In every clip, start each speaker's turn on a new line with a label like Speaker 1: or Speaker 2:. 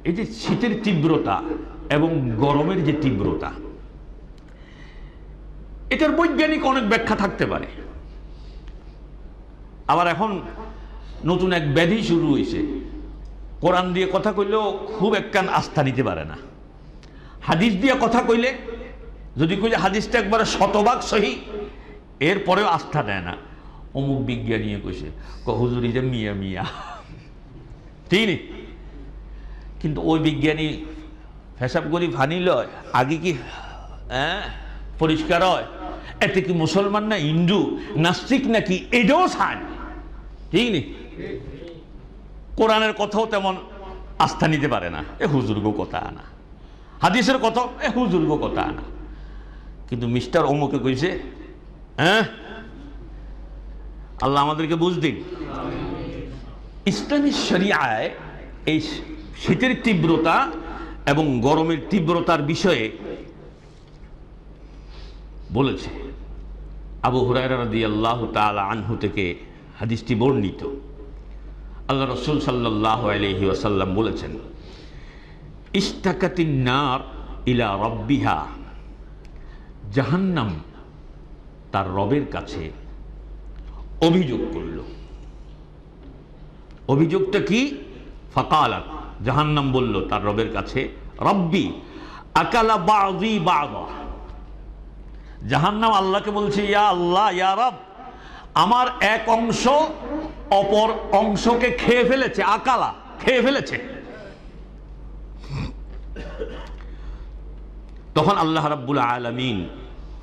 Speaker 1: এই যে শীতের তীব্রতা এবং গরমের যে তীব্রতা, এটার বৈজ্ঞানিক অনেক ব্যাখ্যা থাকতে পারে। আবার এখন নতুন এক ব্যাধি শুরু হয়েছে, কোরআন দিয়ে কথা কইলেও খুব একখান আস্থা নিতে পারে না, হাদিস দিয়ে কথা কইলে যদি কইলে হাদিসটা একবারে শতভাগ সহি, এরপরেও আস্থা দেয় না। অমুক বিজ্ঞানী কইছে, হুজুর যে মিয়া মিয়া, ঠিক নেই। কিন্তু ওই বিজ্ঞানী হিসাব করি ফানি লয়, আগে কি পরিষ্কার হয়, এতে কি মুসলমান না হিন্দু নাস্তিক নাকি এটাও ছাড়, ঠিক নেই। কোরআনের কথাও তেমন আস্থা নিতে পারে না, এ হুজুর্গ কথা আনা, হাদিসের কথা এ হুজুর্গ কথা আনা। কিন্তু মিস্টার অমুকে কইছে, আল্লাহ আমাদেরকে বুঝ দিন। ইসলামী শরিয়ায় এই শীতের তীব্রতা এবং গরমের তীব্রতার বিষয়ে বলেছে। আবু হুরায়রা রাদিয়াল্লাহু তাআলা আনহু থেকে হাদিসটি বর্ণিত। আল্লাহ রাসূল সাল্লাল্লাহু আলাইহি ওয়াসাল্লাম বলেছেন, ইশতাকাতিন নার ইলা রাব্বিহা, জাহান্নাম তার রবের কাছে অভিযোগ করল। অভিযোগটা কি? ফাকালাত, জাহান্নাম বলল তার রবের কাছে, রব্বি আকালা বাযি বাযা। জাহান্নাম আল্লাহকে বলছে, ইয়া আল্লাহ, ইয়া রব, আমার এক অংশ অপর অংশকে খেয়ে ফেলেছে, আকালা খেয়ে ফেলেছে। তখন আল্লাহ রাব্বুল আলামিন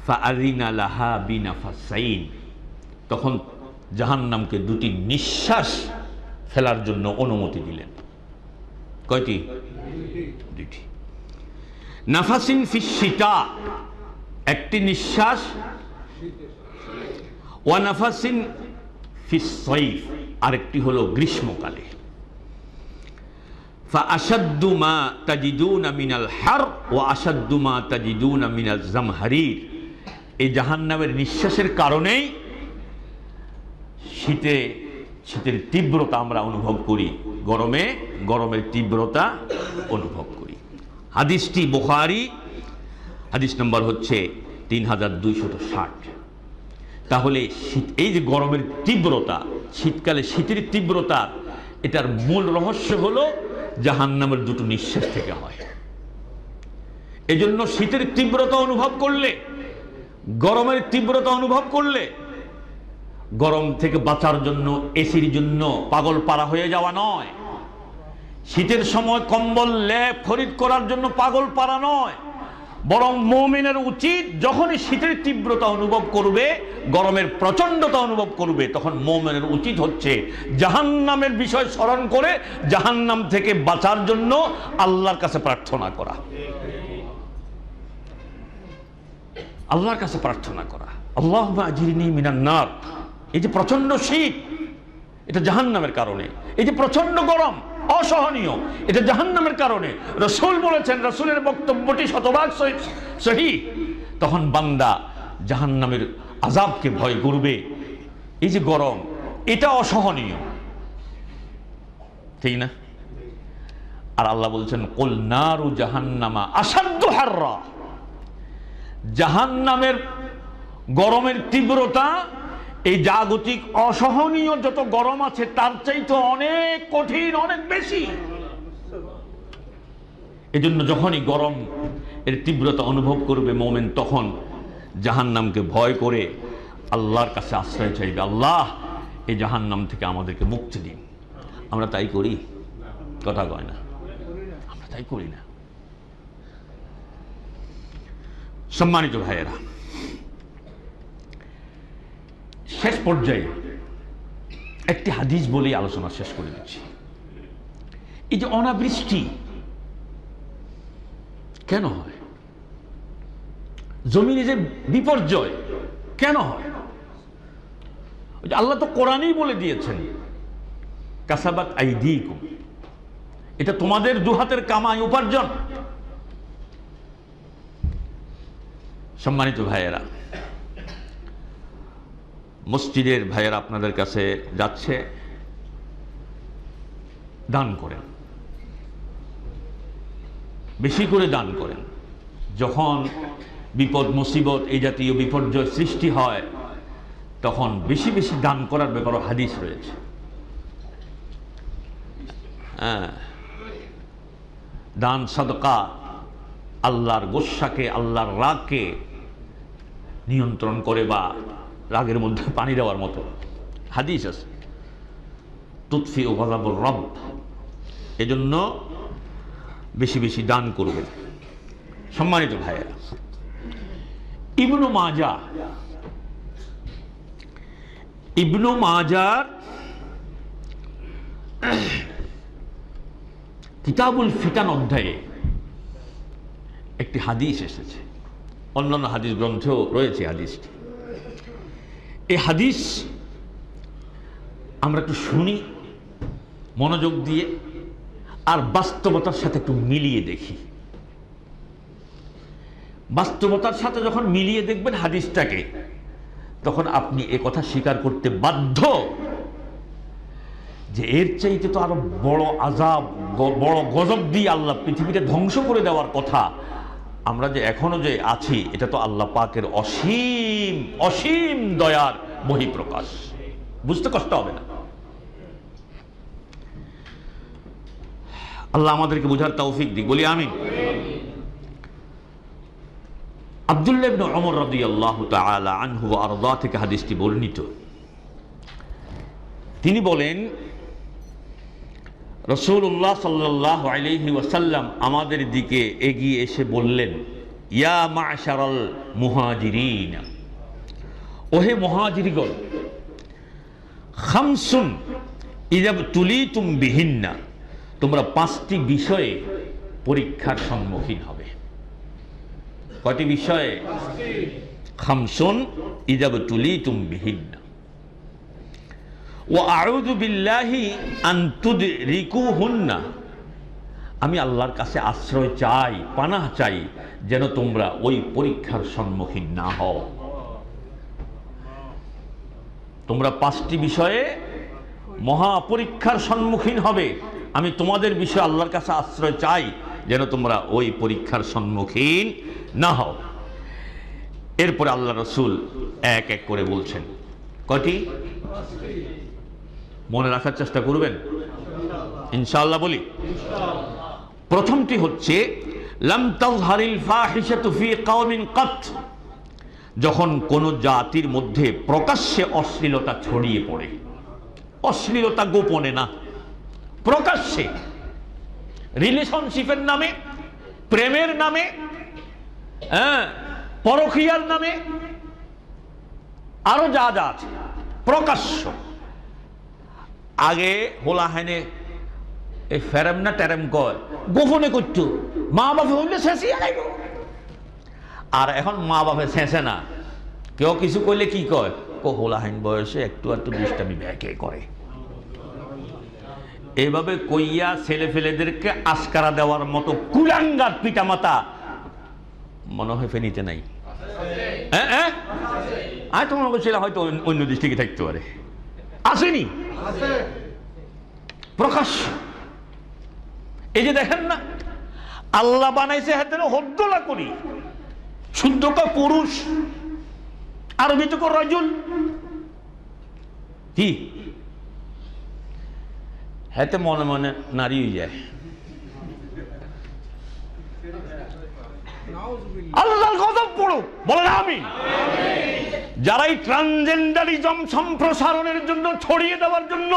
Speaker 1: ফাআযিনা লাহা বিনাফাসাইন, তখন জাহান্নামকে দুটি নিঃশ্বাস ফেলার জন্য অনুমতি দিলেন। কয়টি? দুইটি। নাফাসিন ফিশ শিতা, একটি নিঃশ্বাস, ওয়া নাফাসিন ফিস সাইফ, আরেকটি হলো গ্রীষ্মকালে। ফাআশাদ্দু মা তাজিদুনা মিনাল হার ওয়া আশাদ্দু মা তাজিদুনা মিনাজ জামহারির। এই জাহান্নামের নিঃশ্বাসের কারণেই শীতের তীব্রতা আমরা অনুভব করি, গরমে গরমের তীব্রতা অনুভব করি। হাদিসটি বুখারী, হাদিস নম্বর হচ্ছে 3260। তাহলে এই যে গরমের তীব্রতা, শীতকালে শীতের তীব্রতা, এটার মূল রহস্য হলো জাহান্নামের দুটো নিঃশ্বাস থেকে হয়। এজন্য শীতের তীব্রতা অনুভব করলে, গরমের তীব্রতা অনুভব করলে, গরম থেকে বাঁচার জন্য এসির জন্য পাগল পারা হয়ে যাওয়া নয়, শীতের সময় কম্বল লেপ খরিদ করার জন্য পাগল পারা নয়, বরং মুমিনের উচিত যখনই শীতের তীব্রতা অনুভব করবে, গরমের প্রচন্ডতা অনুভব করবে, তখন মুমিনের উচিত হচ্ছে জাহান্নামের বিষয় স্মরণ করে জাহান্নাম থেকে বাঁচার জন্য আল্লাহর কাছে প্রার্থনা করা, আল্লাহর কাছে প্রার্থনা করা, আল্লাহুম্মা আজিরনি মিনান নার। এই যে প্রচন্ড শীত, এটা জাহান্নামের কারণে। এই যে প্রচন্ড গরম, অসহনীয়, এটা জাহান্নামের কারণে। রাসূল বলেছেন, রাসূলের বক্তব্যটি শতভাগ সহিহ। তখন বান্দা জাহান্নামের আযাবকে ভয় করবে। এই যে গরম, এটা অসহনীয়, ঠিক না? আর আল্লাহ বলছেন, কুল নারু জাহান্নামা আশাদ্দু হাররা, জাহান্নামের গরমের তীব্রতা এই জাগতিক অসহনীয় যত গরম আছে তার চাইতে অনেক কঠিন, অনেক বেশি। এজন্য যখনই গরম এর তীব্রতা অনুভব করবে মুমিন, তখন জাহান্নামকে ভয় করে আল্লাহর কাছে আশ্রয় চাইবে, আল্লাহ এই জাহান্নাম থেকে আমাদেরকে মুক্তি দিন। আমরা তাই করি? কথা কয় না, আমরা তাই করি না। সম্মানিত ভাইয়েরা, শেষ পর্যায়ে একটি হাদিস বলেই আলোচনা শেষ করে দিচ্ছি। এই যে অনাবৃষ্টি কেন হয়, জমিনে যে বিপর্যয় কেন হয়? আল্লাহ তো কোরআনেই বলে দিয়েছেন, কাসাবাত আইদিকুম, এটা তোমাদের দুহাতের কামাই, উপার্জন। সম্মানিত ভাইয়েরা, মসজিদের ভাইয়েরা আপনাদের কাছে যাচ্ছে, দান করেন। বেশি করে দান করেন। যখন বিপদ মুসিবত এই জাতীয় বিপর্যয় সৃষ্টি হয় তখন বেশি বেশি দান করার ব্যাপারে হাদিস রয়েছে। দান সাদকা আল্লাহর গোস্বাকে, আল্লাহর রাগকে নিয়ন্ত্রণ করে, বা রাগের মধ্যে পানি দেওয়ার মতো হাদিস আছে। তুতফি ও গযাবুর রব, এজন্য বেশি বেশি দান করবেন। সম্মানিত ভাইয়েরা, ইবনু মাজার কিতাবুল ফিতান অধ্যায়ে একটি হাদিস এসেছে, অন্যান্য হাদিস গ্রন্থেও রয়েছে হাদিসটি। এই হাদিস আমরা একটু শুনি মনোযোগ দিয়ে, আর বাস্তবতার সাথে একটু মিলিয়ে দেখি। বাস্তবতার সাথে যখন মিলিয়ে দেখবেন হাদিসটাকে, তখন আপনি এ কথা স্বীকার করতে বাধ্য যে এর চাইতে তো আরো বড় আযাব, বড় গজব দিয়ে আল্লাহ পৃথিবীতে ধ্বংস করে দেওয়ার কথা। আমরা যে এখনো যে আছি, এটা তো আল্লাহ পাকের অসীম অসীম দয়ার বহিঃপ্রকাশ। বুঝতে কষ্ট হবে না। আল্লাহ আমাদেরকে বুঝার তৌফিক দিক, বলি আমিন। আব্দুল্লাহ ইবনে ওমর রাদিয়াল্লাহু তাআলা আনহু ওয়া আরদা থেকে হাদিসটি বর্ণিত। তিনি বলেন, রাসূলুল্লাহ সাল্লাল্লাহু আলাইহি ওয়াসাল্লাম আমাদের দিকে এগিয়ে এসে বললেন, ইয়া মা'শারাল মুহাজিরিন, ওহে মুহাজিরগণ, খামসুন ইযা তুলিতুম বিহিন্না, তোমরা 5টি বিষয়ে পরীক্ষার সম্মুখীন হবে। কয়টি বিষয়ে? খামসুন ইযা তুলিতুম বিহিন্না ওয়া আউযু বিল্লাহি আন তুদরিকুহুন্না, আমি আল্লাহর কাছে আশ্রয় চাই, পানাহ চাই, যেন তোমরা ওই পরীক্ষার সম্মুখীন না হও। তোমরা 5টি বিষয়ে মহা পরীক্ষার সম্মুখীন হবে, আমি তোমাদের বিষয়ে আল্লাহর কাছে আশ্রয় চাই যেন তোমরা ওই পরীক্ষার সম্মুখীন না হও। এরপরে আল্লাহ রাসূল এক এক করে বলছেন। কয়টি? মনে রাখার চেষ্টা করবেন ইনশাআল্লাহ। বলি, প্রথমটি হচ্ছে লাম তাযহারিল ফাহিশাতু ফি কওমিন কাত, যখন কোন জাতির মধ্যে প্রকাশ্যে অশ্লীলতা ছড়িয়ে পড়ে। অশ্লীলতা গোপনে না, প্রকাশ্যে, রিলেশনশিপের নামে, প্রেমের নামে, পরকীয়ার নামে, আরো যা যা আছে প্রকাশ্য। আগে হোলা হাইনে এই ফেরেম না টেরেম কয়, গোপনে করতো, মা বাপে হইলে শেষই আইব। আর এখন মা বাপে শেষে না, কেউ কিছু কইলে কি কয়, হোলা হাইন বয়সে একটু একটু দুষ্টামি ব্যাকে করে। এইভাবে কইয়া ছেলে ফেলেদেরকে আস্কারা দেওয়ার মতো কুলাঙ্গার পিতামাতা মনে হয় ফেনীতে নাই। আর তোমার ছেলে হয়তো অন্য দৃষ্টিকে থাকতে পারে, আসেনি প্রকাশ্য। এই যে দেখেন না, আল্লাহ বানাইছে হাতে হদ্দলা করি, শুদ্ধকা পুরুষ, আরবি তো রাজুল, কি হাতে মনে মনে নারী হয়ে যায়। আল্লাহর গজব পড়ুক, বলেন আমিন। যারা এই ট্রান্সজেন্ডারিজম সম্প্রসারণের জন্য, ছড়িয়ে দেওয়ার জন্য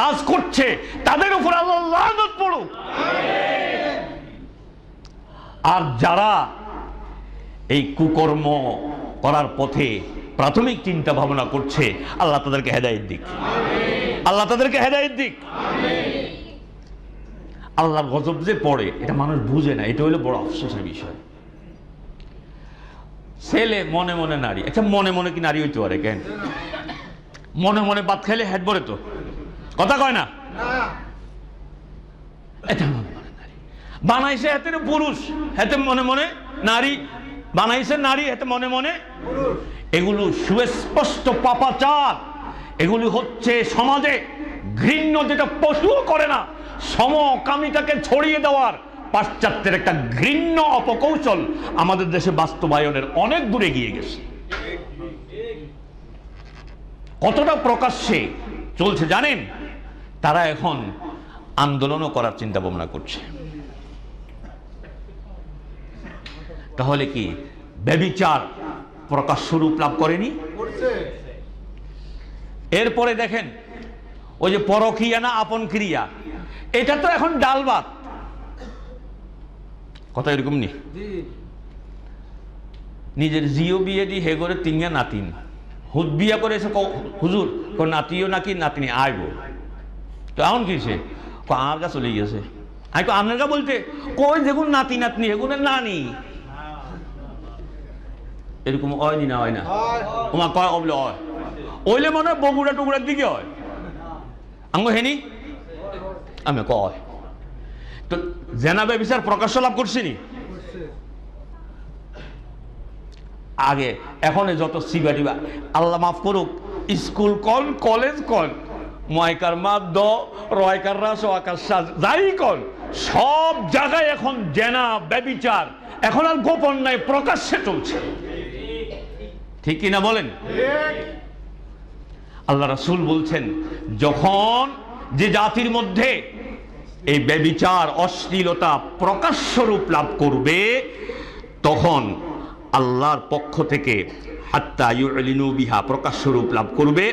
Speaker 1: কাজ করছে, তাদের উপর আল্লাহর লানত পড়ুক। আর যারা এই কুকর্ম করার পথে প্রাথমিক চিন্তা ভাবনা করছে, আল্লাহ তাদেরকে হেদায়েত দিক, আল্লাহ তাদেরকে হেদায়েত দিক। আল্লাহর গজব যে পড়ে এটা মানুষ বুঝে না, এটা হলো বড় আফসোসের বিষয়। ছেলে মনে মনে নারী, আচ্ছা মনে মনে কি নারী হইতে পারে? কেন মনে মনে ভাত খাইলে হেড ভরে তো, কথা কয় না? এটা মনে মনে নারী বানাইছে, হাতে পুরুষ, হাতে মনে মনে নারী বানাইছে, নারী হাতে মনে মনে পুরুষ। এগুলো সুস্পষ্ট পাপাচার। এগুলি হচ্ছে সমাজে ঘৃণ্য, যেটা পশুও করে না, সমকামিতাকে ছড়িয়ে দেওয়ার পাশ্চাত্যের একটা ঘৃণ্য অপকৌশল আমাদের দেশে বাস্তবায়নের অনেক দূরে গিয়ে গেছে। কতটা প্রকাশ্যে চলছে জানেন? তারা এখন আন্দোলনও করার চিন্তা ভাবনা করছে। তাহলে কি ব্যভিচার প্রকাশ্য রূপ লাভ করেনি? এরপরে দেখেন ওই যে পরক্রিয়া না আপন ক্রিয়া, এটা তো এখন ডাল ভাত কথা এরকম নি। নিজের জিও বিয়ে দি হে করে তিনগা নাতিন হুদ বিয়া করে এসে হুজুর নাতিও নাকি নাতিনি আইব, তো এখন কিসে আমার কাছে চলে গেছে। আমি তো আপনার কাছে বলতে কই দেখুন নাতি নাতনি এগুলো নানি এরকম হয়নি না, হয় না তোমার কয় অবলে হয় ওইলে মনে হয় বগুড়া টুকুরার দিকে হয় আঙ্গ হেনি আমি কয় তো জেনা ব্যভিচার প্রকাশ্য লাভ করছি নি আগে। এখন যত সিবাটি আল্লাহ মাফ করুক, স্কুল কন কলেজ কন ময়কার মাপ দ রয়কার রাস আকাশ যাই কন সব জায়গায় এখন জেনা ব্যভিচার এখন আর গোপন নাই, প্রকাশ্যে চলছে। ঠিক কিনা বলেন? আল্লাহ রাসূল বলছেন যখন যে জাতির মধ্যে এই ব্যভিচার অশ্লীলতা প্রকাশ্য রূপ লাভ করবে তখন আল্লাহর পক্ষ থেকে হাত্তা ইউলিনু বিহা প্রকাশ্য রূপ লাভ করবে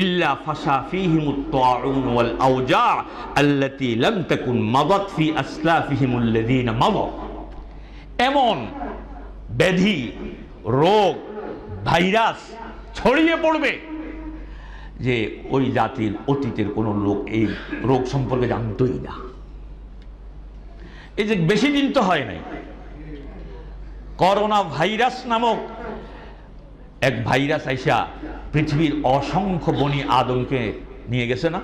Speaker 1: ইল্লা ফাশা ফীহিমুত তাউন ওয়াল আওজা আল্লাতী লাম তাকুন মাদাত ফি আসলাফিহিমুল্লাযীনা মাদাউ। এমন ব্যাধি রোগ ভাইরাস ছড়িয়ে পড়বে যে ওই জাতির অতীতের কোনো লোক এই রোগ সম্পর্কে জানতই না। এই যে বেশি দিন তো হয় নাই, করোনা ভাইরাস নামক এক ভাইরাস আইসা পৃথিবীর অসংখ্য বনি আদমকে নিয়ে গেছে না?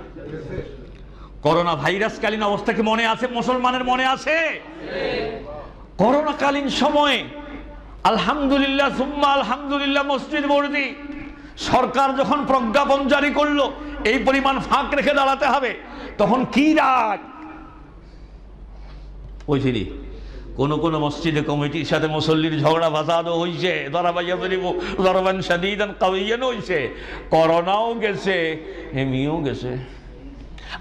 Speaker 1: করোনা ভাইরাসকালীন অবস্থা কি মনে আছে? মুসলমানের মনে আছে? করোনাকালীন সময়ে আলহামদুলিল্লাহ সুম্মা আলহামদুলিল্লাহ মসজিদ বর্দি সরকার যখন প্রজ্ঞাপন জারি করলো এই পরিমাণ ফাঁক রেখে দাঁড়াতে হবে, তখন কি রাগ ওইছিলি কোন কোন মসজিদে কমিটির সাথে মুসল্লির ঝগড়া ফাসাদও হইছে, দরবান শাদীদান কাওয়িয়ান হইছে, করোনাও গেছে হেমিও গেছে।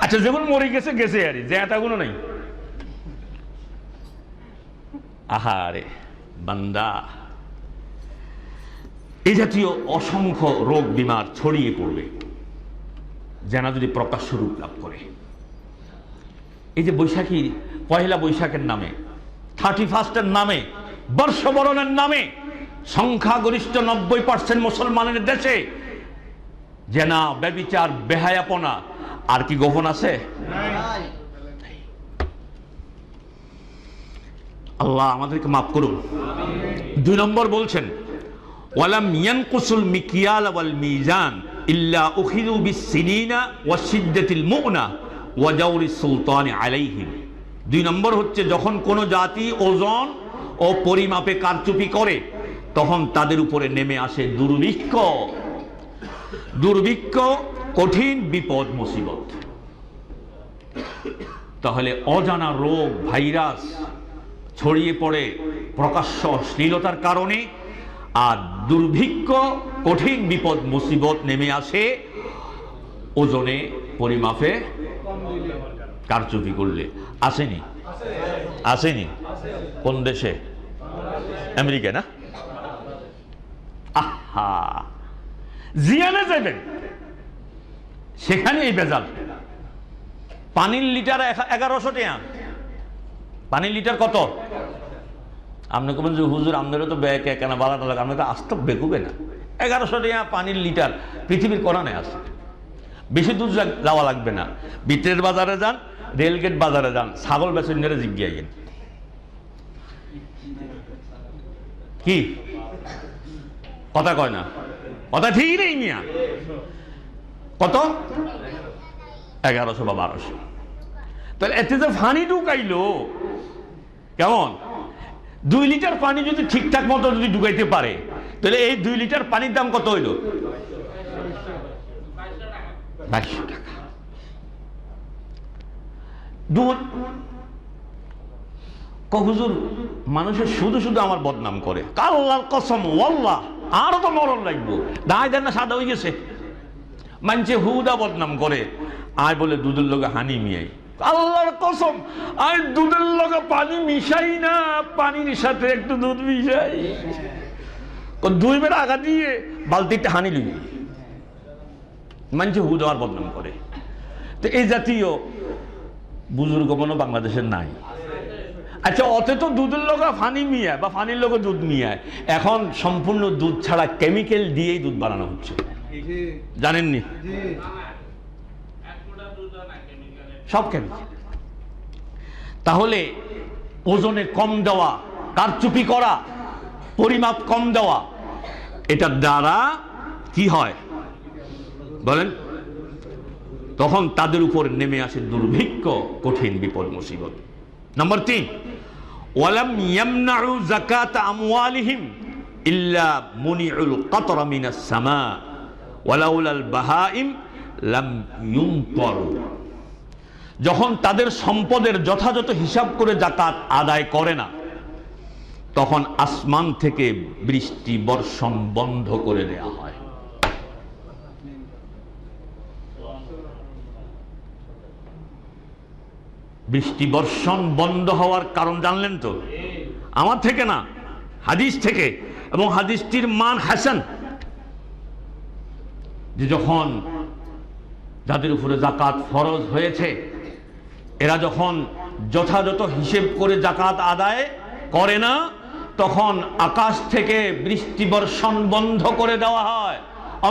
Speaker 1: আচ্ছা যেমন মরে গেছে গেছে আরে যে এটাগুলো নাই। আহারে বান্দা, এই জাতীয় অসংখ্য রোগ বিমার ছড়িয়ে পড়বে যেন যদি প্রকাশ্য রূপ লাভ করে। এই যে বৈশাখী পয়লা বৈশাখের নামে 31 নামে বর্ষবরণের নামে সংখ্যাগরিষ্ঠ 90% মুসলমানের দেশে জেনা ব্যভিচার বেহায়াপনা আর কি গোপন আছে? আল্লাহ আমাদেরকে মাফ করুন। 2 নম্বর বলছেন ওয়ালাম ইয়ানকুসুল মিকিয়াল ওয়াল মিজান ইল্লা উখিযু বিসসিনিনা ওয়াশিদ্দাতিল মুনা ওয়া জাওরিস সুলতানি আলাইহিম। 2 নম্বর হচ্ছে যখন কোন জাতি ওজন ও পরিমাপে কারচুপি করে তখন তাদের উপরে নেমে আসে দুর্ভিক্ষ কঠিন বিপদ মুসিবত। তাহলে অজানা রোগ ভাইরাস ছড়িয়ে পড়ে প্রকাশ্য অশ্লীলতার কারণে, আর দুর্ভিক্ষ কঠিন বিপদ মুসিবত নেমে আসে ওজনে পরিমাপে কারচুপি করলে। আসেনি? আসেনি? কোন দেশে? আমেরিকা না? আহা জিয়ানে যাবেন সেখানে এই বেজাল। পানির লিটার 1100 টাকা। পানির লিটার কত? আপনি কবেন যে হুজুর আপনারও তো ব্যাগ কেনা বালাটা লাগে, আপনি তো আস্ত বেকুবে না। 1100 টাকা পানির লিটার পৃথিবীর কোরানে আছে। বেশি দূর যাওয়া লাগবে না, বিটের বাজারে যান, রেলগেট বাজারে যান, ছাগল বেচন্যারে জিজ্ঞাসেন কি কথা কয় না, কথা ঠিকই নেই মিয়া। কত? 1100 বা 1200। তাহলে এতে যে পানি ঢুকাইলো কেমন? 2 লিটার পানি যদি ঠিকঠাক মতো যদি ঢুকাইতে পারে তাহলে এই 2 লিটার পানির দাম কত হইল? 2200 টাকা। দুধ হুজুর মানুষের শুধু শুধু আমার বদনাম করে, আল্লাহর কসম ওয়াল্লাহ আরো তো মরণ লাগবো, দায় দেন না সাদা হয়ে গেছে, মানছে হুদা বদনাম করে, আয় বলে দুধের লগে হানি মিয়াই, আল্লাহর কসম আয় দুধের লগে পানি মিশাই না, পানির সাথে একটু দুধ মিশাই, 2 বেলা আগা দিয়ে বালতিটা হানি লই, মানছে হুদা আর বদনাম করে। তো এই জাতীয় বুজুর্গ মনে বাংলাদেশের নাই। আচ্ছা, অতে তো দুধের লোক ফানি মিয়া বা ফানির লোক দুধ মিয়ায়, এখন সম্পূর্ণ দুধ ছাড়া কেমিক্যাল দিয়েই দুধ বানানো হচ্ছে, জানেননি? সব কেমিক্যাল। তাহলে ওজনে কম দেওয়া, কারচুপি করা, পরিমাপ কম দেওয়া, এটার দ্বারা কি হয় বলেন? তখন তাদের উপর নেমে আসে দুর্ভিক্ষ, কঠিন বিপদ মুসিবত। নম্বর 3, ওয়ালাম ইয়ামনাউ যাকাত আমওয়ালিহিম ইল্লা মুনিউল কাতরা মিনাস সামা ওয়ালাউলাল বাহাইম লাম ইউমতারু। যখন তাদের সম্পদের যথাযথ হিসাব করে যাকাত আদায় করে না, তখন আসমান থেকে বৃষ্টি বর্ষণ বন্ধ করে দেয়া হয়। বৃষ্টি বর্ষণ বন্ধ হওয়ার কারণ জানলেন তো? আমার থেকে না, হাদিস থেকে, এবং হাদিসটির মান হাসান। যে যখন যাদের উপরে যাকাত ফরজ হয়েছে, এরা যখন যথাযথ হিসেব করে যাকাত আদায় করে না, তখন আকাশ থেকে বৃষ্টি বর্ষণ বন্ধ করে দেওয়া হয়।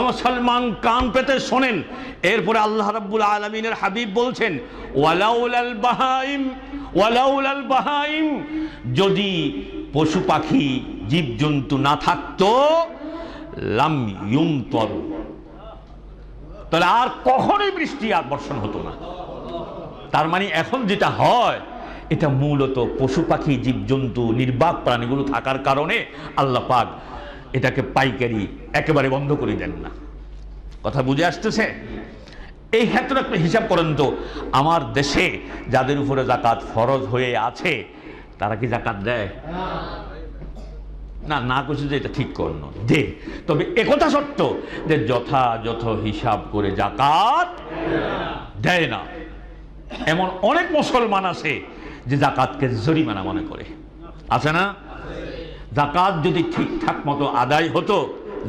Speaker 1: মুসলমান কান পেতে শোনেন। এরপরে আল্লাহ রাব্বুল আলামিনের হাবিব বলছেন, ওয়ালাউলাল বাহাইম, ওয়ালাউলাল বাহাইম, যদি পশু পাখি জীবজন্তু না থাকতো, লাম ইউমতার, তাহলে আর কখনোই বৃষ্টি আর বর্ষণ হতো না। তার মানে এখন যেটা হয়, এটা মূলত পশু পাখি জীবজন্তু নির্বাক প্রাণীগুলো থাকার কারণে আল্লাহ পাক এটাকে পাইকারি একেবারে বন্ধ করে দেন না। কথা বুঝে আসতেছে? এই ক্ষেত্রে একটা হিসাব করেন তো, আমার দেশে যাদের উপরে যাকাত ফরজ হয়ে আছে, তারা কি যাকাত দেয়? না, না করছে যে এটা ঠিক করল দে, তবে একথা সত্য যে যথাযথ হিসাব করে যাকাত দেয় না। এমন অনেক মুসলমান আছে যে যাকাতকে জরিমানা মনে করে, আছে না? যাকাত যদি ঠিকঠাক মতো আদায় হতো,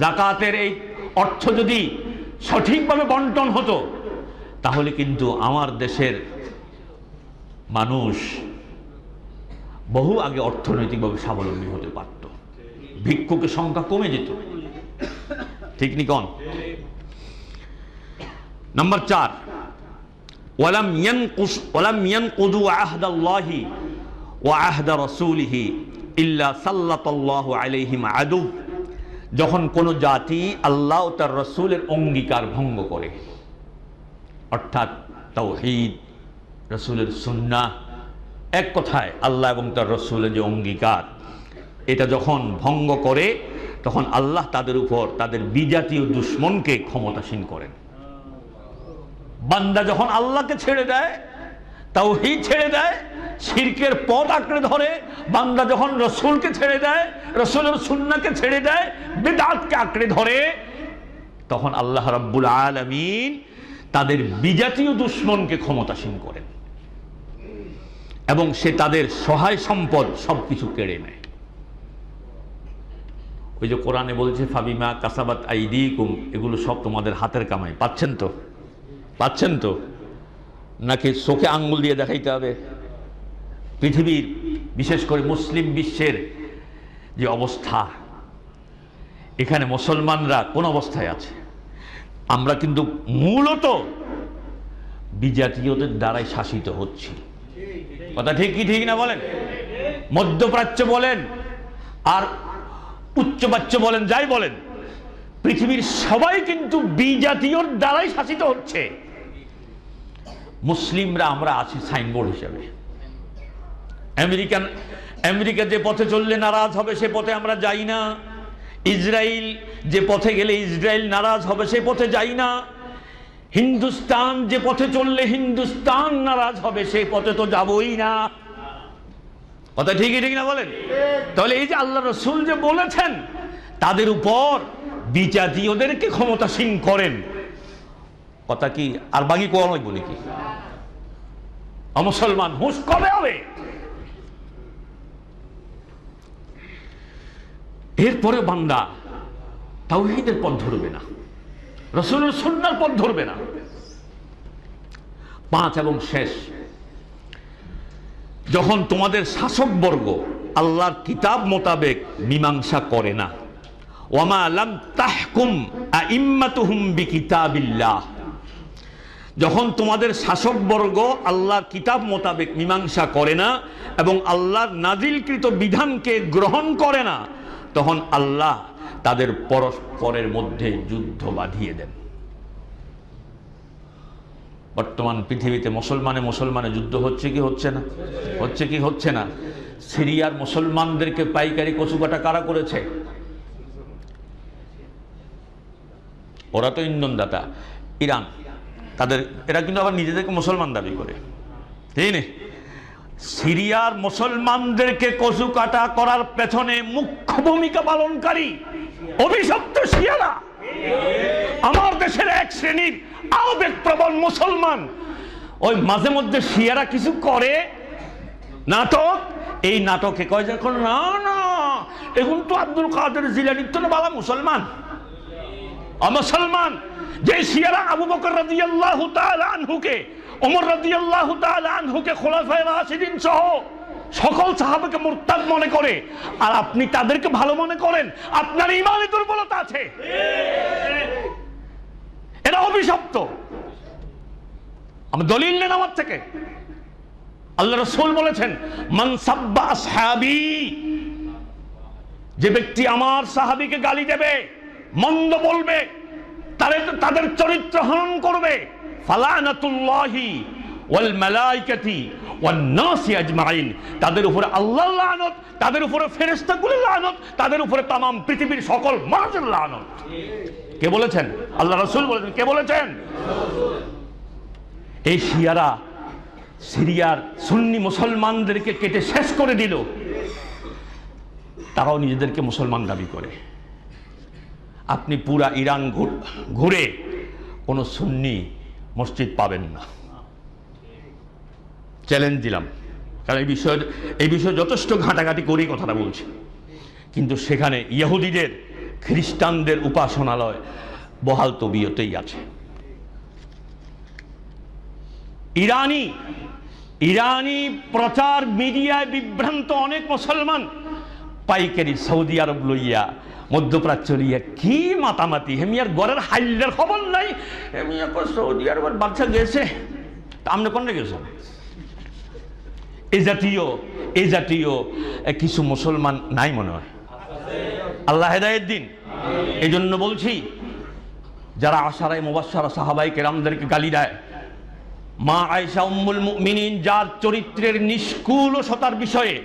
Speaker 1: যাকাতের এই অর্থ যদি সঠিকভাবে বন্টন হতো, তাহলে কিন্তু আমার দেশের মানুষ বহু আগে অর্থনৈতিকভাবে স্বাবলম্বী হতে পারত, ভিক্ষুকের সংখ্যা কমে যেত। ঠিক নি কোন? নাম্বার 4, ওয়ালাম ইয়ানকুদু আহদাল্লাহি ওয়া আহদা রাসূলিহি ইল্লা সাল্লাতাল্লাহু আলাইহিম আদু। যখন কোন জাতি আল্লাহ ও তার রাসূলের অঙ্গীকার ভঙ্গ করে, অর্থাৎ তাওহীদ, রাসূলের সুন্নাহ, এক কথায় আল্লাহ এবং তার রাসূলের যে অঙ্গীকার, এটা যখন ভঙ্গ করে, তখন আল্লাহ তাদের উপর তাদের বিজাতীয় দুশমনকে ক্ষমতাসীন করেন। বান্দা যখন আল্লাহকে ছেড়ে দেয়, তাওহীদ ছেড়ে দেয়, শিরকের পথ আঁকড়ে ধরে, বান্দা যখন রাসূলকে ছেড়ে দেয়, রাসূলের সুন্নাহকে ছেড়ে দেয়, বিদআতকে আঁকড়ে ধরে, তখন আল্লাহ রাব্বুল আলামিন তাদের বিজাতীয় দুশমনকে ক্ষমতাসীন করেন এবং সে তাদের সহায় সম্পদ সবকিছু কেড়ে নেয়। ওই যে কোরআনে বলছে, ফাবিমা কাসাবাত আইদিকুম, এগুলো সব তোমাদের হাতের কামাই। পাচ্ছেন তো? পাচ্ছেন তো? নাকি চোখে আঙ্গুল দিয়ে দেখাইতে হবে? পৃথিবীর, বিশেষ করে মুসলিম বিশ্বের যে অবস্থা, এখানে মুসলমানরা কোন অবস্থায় আছে? আমরা কিন্তু মূলত বিজাতীয়দের দ্বারাই শাসিত হচ্ছি। কথা ঠিক কি ঠিক না বলেন? মধ্যপ্রাচ্য বলেন আর উচ্চপ্রাচ্য বলেন, যাই বলেন, পৃথিবীর সবাই কিন্তু বিজাতীয়র দ্বারাই শাসিত হচ্ছে। মুসলিমরা আমরা আছি সাইনবোর্ড হিসেবে। আমেরিকা যে পথে চললে নারাজ হবে সে পথে আমরা যাই না। ইসরায়েল যে পথে গেলে ইসরায়েল নারাজ হবে সে পথে যাই না। হিন্দুস্তান যে পথে চললে হিন্দুস্তান নারাজ হবে সে পথে তো যাবই না। কথা ঠিকই ঠিক না বলেন? তাহলে এই যে আল্লাহ রাসূল যে বলেছেন তাদের উপর বিজাতীয়দেরকে ক্ষমতাসীন করেন, কথা কি আর বাকি কোয়া নয় বলে কি? মুসলমান হুঁশ কবে হবে? এরপরে বান্দা তাওহীদের পথ ধরবে না, রাসূলের সুন্নাহর পথ ধরবে না। 5 এবং শেষ, যখন তোমাদের শাসকবর্গ আল্লাহর কিতাব মোতাবেক মীমাংসা করে না, ওয়ামা লাম তাহকুম আইম্মাতুহুম বিকিতাবিল্লাহ, যখন তোমাদের শাসকবর্গ আল্লাহর কিতাব মোতাবেক মীমাংসা করে না এবং আল্লাহর নাজিলকৃত বিধানকে গ্রহণ করে না, তখন আল্লাহ তাদের পরস্পরের মধ্যে যুদ্ধ বাঁধিয়ে দেন। বর্তমান পৃথিবীতে মুসলমানে যুদ্ধ হচ্ছে কি হচ্ছে না? হচ্ছে কি হচ্ছে না? সিরিয়ার মুসলমানদেরকে পাইকারি কচুকাটা কারা করেছে? ওরা তো ইন্ধনদাতা, ইরান। এরা কিন্তু আবার নিজেদেরকে মুসলমান দাবি করে, ঠিক না? সিরিয়ার মুসলমানদেরকে কচুকাটা করার পেছনে মুখ্য ভূমিকা পালনকারী অভিশপ্ত শিয়ারা। আমার দেশের এক শ্রেণীর আবেগপ্রবণ মুসলমান, ওই মাঝে মধ্যে শিয়ারা কিছু করে নাটক, এই নাটকে কয় যখন না না এখন তো আব্দুল কাদের জিলানীর তো বালা মুসলমান, মুসলমান। যে শিয়ারা আবু বকর রাদিয়াল্লাহু তাআলা আনহুকে, ওমর রাদিয়াল্লাহু তাআলা আনহুকে খোলাফায়ে রাশিদিন সহ সকল সাহাবাকে মুরতাদ মনে করে, আর আপনি তাদেরকে ভালো মনে করেন, আপনার ঈমানে দুর্বলতা আছে। এটা অভিশপ্ত। আমি দলিল নেন আমার থেকে। আল্লাহ রাসূল বলেছেন, মান সাব্বা আসহাবি, যে ব্যক্তি আমার সাহাবীকে গালি দেবে, মন্দ বলবে, তাদের চরিত্র হনন করবে, ফালানাতুল্লাহি ওয়াল মালাইকাতি ওয়ান নাসি আজমাইন, তাদের উপরে আল্লাহর লানত, তাদের উপরে ফেরেশতাগুলোর লানত, তাদের উপরে तमाम পৃথিবীর সকল মানুষের লানত। কে বলেছেন? আল্লাহ রাসূল বলেছেন। কে বলেছেন? এই শিয়ারা সিরিয়ার সুন্নি মুসলমানদেরকে কেটে শেষ করে দিল, তারাও নিজেদেরকে মুসলমান দাবি করে। আপনি পুরা ইরান ঘুরে কোনো সুন্নি মসজিদ পাবেন না, চ্যালেঞ্জ দিলাম, কারণ এই বিষয়ে যথেষ্ট ঘাটাঘাটি করেই কথাটা বলছি। কিন্তু সেখানে ইহুদিদের, খ্রিস্টানদের উপাসনালয় বহাল তবিয়তেই আছে। ইরানি প্রচার মিডিয়ায় বিভ্রান্ত অনেক মুসলমান পাইকারি সৌদি আরব লইয়া, মধ্যপ্রাচ্য লইয়া কি মাতামাতি। হেমিয়ার গড়ের হাইলের খবর নাই, হেমিয়া সৌদি আরবের বাচ্চা গেছে, আমরা কোন গেছো? এই জাতীয় কিছু মুসলমান নাই মনে হয়। আল্লাহ হেদায়েত দিন। এই জন্য বলছি, যারা আশারায়ে মুবাশশারা সাহাবায়ে কেরামদেরকে গালি দেয়, মা আয়েশা উম্মুল মুমিনিন যার চরিত্রের নিষ্কুলতার বিষয়ে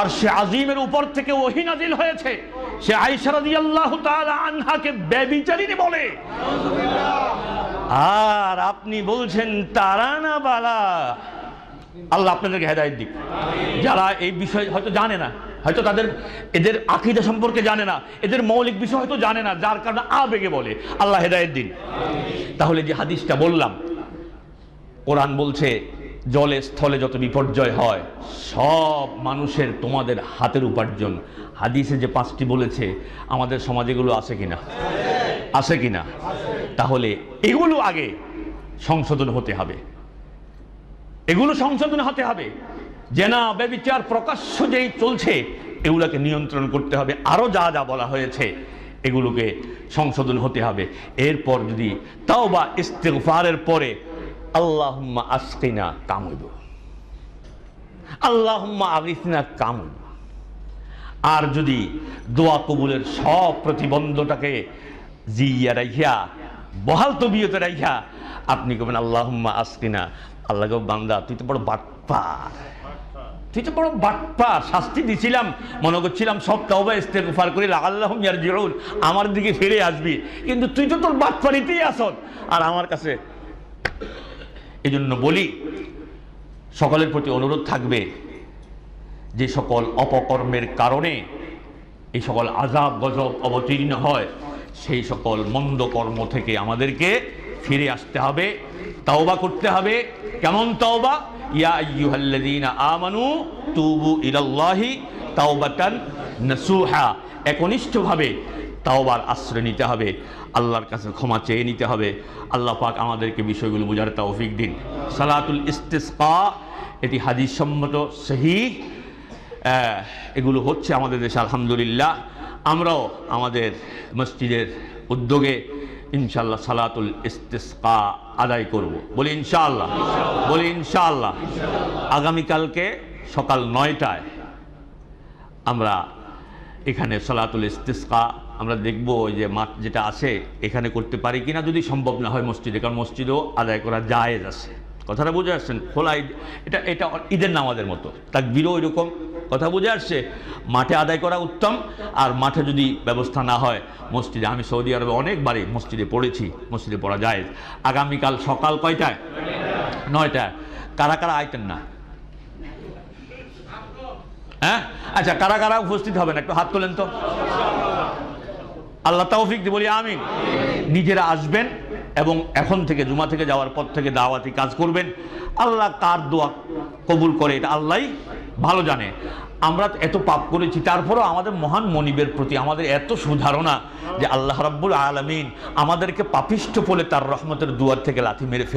Speaker 1: আরশে আজিমের উপর থেকে ওহী নাজিল হয়েছে, সে আয়েশা রাদিয়াল্লাহু তাআলা আনহাকে ব্যভিচারিণী বলে, আর আপনি বলছেন তারা না বালা। আল্লাহ আপনাদেরকে হেদায়েত দিক। যারা এই বিষয় হয়তো জানে না, হয়তো এদের আকীদা সম্পর্কে জানে না, এদের মৌলিক বিষয় হয়তো জানে না, যার কারণে আবেগে বলে, আল্লাহ হেদায়েত দিন। তাহলে যে হাদিসটা বললাম, কোরআন বলছে জলে স্থলে যত বিপর্যয় হয় সব মানুষের তোমাদের হাতের উপার্জন। হাদিসে যে 5টি বলেছে, আমাদের সমাজে এগুলো আছে কিনা? আছে কিনা? তাহলে এগুলো আগে সংশোধন হতে হবে, এগুলো সংশোধন হতে হবে। জেনা ব্যভিচার প্রকাশ্য যেই চলছে, এগুলোকে নিয়ন্ত্রণ করতে হবে। আরো যা যা বলা হয়েছে এগুলোকে সংশোধন হতে হবে। এরপর যদি তাওবা ইস্তিগফারের পরে আল্লাহুম্মা আসকিনা কামুব, আল্লাহুম্মা আগিসনা কামুব, আর যদি দোয়া কবুলের সব প্রতিবন্ধটাকে জিয়া রাখিয়া, বহাল তবিয়তে রাখিয়া আপনি কবেন আল্লাহুম্মা আসকিনা, আল্লাহ গো বান্দা তুই তো বড় বাটপার, তুই তো বড় বাটপার, শাস্তি দিছিলাম, মনে করছিলাম সব তাওবা ইস্তিগফার করে লাআল্লাহুম ইয়ারজিউন, আমার দিকে ফিরে আসবি, কিন্তু তুই তো তোর বাটপারিতেই আসত আর আমার কাছে। এই জন্য বলি, সকলের প্রতি অনুরোধ থাকবে যে সকল অপকর্মের কারণে এই সকল আযাব গজব অবতীর্ণ হয়, সেই সকল মন্দ কর্ম থেকে আমাদেরকে ফিরে আসতে হবে, তাওবা করতে হবে। কেমন তাওবা? ইয়া আইয়ুহাল্লাযীনা আমানু তুবু ইলাল্লাহি তাওবাতান নাসুহা, একনিষ্ঠভাবে তাওবার আশ্রয় নিতে হবে, আল্লাহর কাছে ক্ষমা চেয়ে নিতে হবে। আল্লাহ পাক আমাদেরকে বিষয়গুলো বোঝার তৌফিক দিন। সালাতুল ইস্তিসকা, এটি হাদিস সম্মত সহিহ, এগুলো হচ্ছে আমাদের দেশে আলহামদুলিল্লাহ। আমরাও আমাদের মসজিদের উদ্যোগে ইনশাআল্লাহ সালাতুল ইস্তিসকা আদায় করব। বলি ইনশাআল্লাহ, বলি ইনশাআল্লাহ। আগামীকালকে সকাল 9টায় আমরা এখানে সালাতুল ইস্তিসকা আমরা দেখব, ওই যে মাঠ যেটা আছে এখানে করতে পারি কিনা, যদি সম্ভব না হয় মসজিদে, কারণ মসজিদেও আদায় করা জায়েজ আছে। কথাটা বুঝে আসছেন? খোলা এটা এটা ঈদের নামাজের মতো, তাকবীরও ওইরকম, কথা বুঝে আসছে? মাঠে আদায় করা উত্তম, আর মাঠে যদি ব্যবস্থা না হয় মসজিদে। আমি সৌদি আরবে অনেকবারই মসজিদে পড়েছি, মসজিদে পড়া জায়েজ। আগামীকাল সকাল কয়টায়? 9টায়। কারা কারা আইতেন না? হ্যাঁ, আচ্ছা, কারা কারা উপস্থিত হবেন একটু হাত তোলেন তো। আল্লাহ তৌফিক দিয়ে বলি আমিন। নিজেরা আসবেন এবং এখন থেকে জুমা থেকে যাওয়ার পর থেকে দাওয়াতি কাজ করবেন। আল্লাহ কার দোয়া কবুল করে এটা আল্লাহই ভালো জানে। আমরা এত পাপ করেছি, তারপরেও আমাদের মহান মনিবের প্রতি আমাদের এত সুধারণা যে আল্লাহ রাব্বুল আলামিন আমাদেরকে পাপিষ্ঠ বলে তার রহমতের দুয়ার থেকে লাথি মেরে ফেলে